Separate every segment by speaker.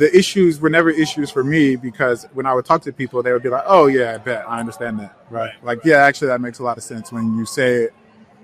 Speaker 1: the issues were never issues for me, because when I would talk to people, they would be like, oh yeah, I bet, I understand that.
Speaker 2: Right.
Speaker 1: Like, yeah, actually that makes a lot of sense when you say it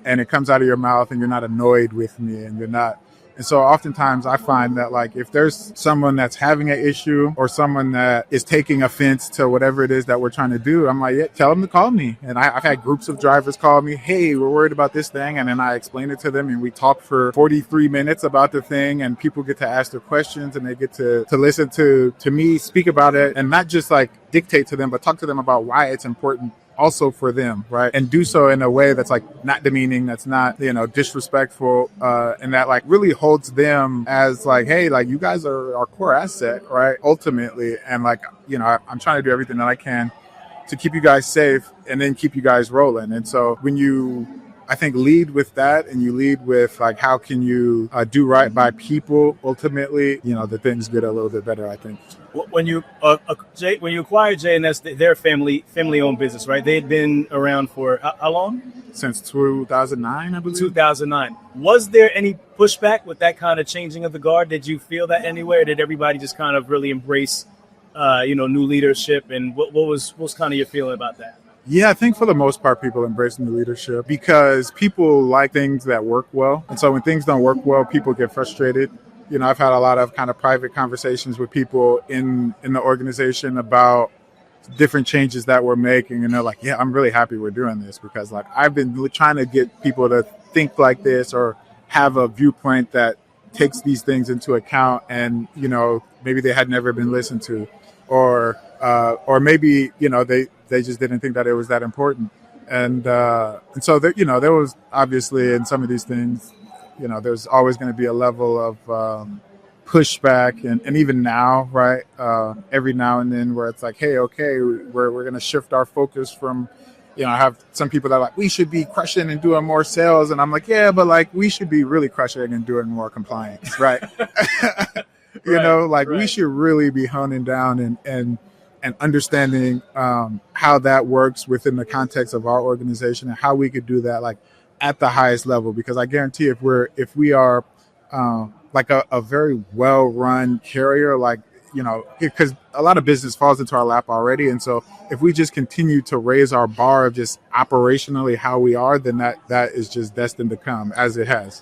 Speaker 1: and it comes out of your mouth and you're not annoyed with me and you're not. And so oftentimes I find that, like, if there's someone that's having an issue or someone that is taking offense to whatever it is that we're trying to do, I'm like, yeah, tell them to call me. And I've had groups of drivers call me, hey, we're worried about this thing. And then I explain it to them and we talk for 43 minutes about the thing, and people get to ask their questions and they get to listen to me speak about it, and not just like dictate to them, but talk to them about why it's important also for them, right? And do so in a way that's like not demeaning, that's not, disrespectful, and that like really holds them as like, hey, like you guys are our core asset, right? Ultimately. And like, I'm trying to do everything that I can to keep you guys safe and then keep you guys rolling. And so when you, I think, lead with that, and you lead with like, how can you do right by people, ultimately, the things get a little bit better, I think.
Speaker 2: When you acquired J&S, they're a family-owned business, right? They had been around for how long?
Speaker 1: Since 2009, I believe.
Speaker 2: 2009. Was there any pushback with that kind of changing of the guard? Did you feel that anywhere? Did everybody just kind of really embrace, new leadership? And what was kind of your feeling about that?
Speaker 1: Yeah, I think for the most part, people embrace new leadership because people like things that work well. And so when things don't work well, people get frustrated. I've had a lot of kind of private conversations with people in the organization about different changes that we're making. And they're like, yeah, I'm really happy we're doing this, because like I've been trying to get people to think like this or have a viewpoint that takes these things into account. And, maybe they had never been listened to, or maybe, they just didn't think that it was that important. And so there, there was obviously in some of these things, there's always going to be a level of pushback, and even now, right? Every now and then, where it's like, hey, okay, we're going to shift our focus from, I have some people that are like, we should be crushing and doing more sales, and I'm like, yeah, but like we should be really crushing and doing more compliance, right?
Speaker 2: Right.
Speaker 1: We should really be honing down and understanding how that works within the context of our organization, and how we could do that like at the highest level. Because I guarantee if we are like a very well-run carrier, like, because a lot of business falls into our lap already. And so if we just continue to raise our bar of just operationally how we are, then that is just destined to come, as it has.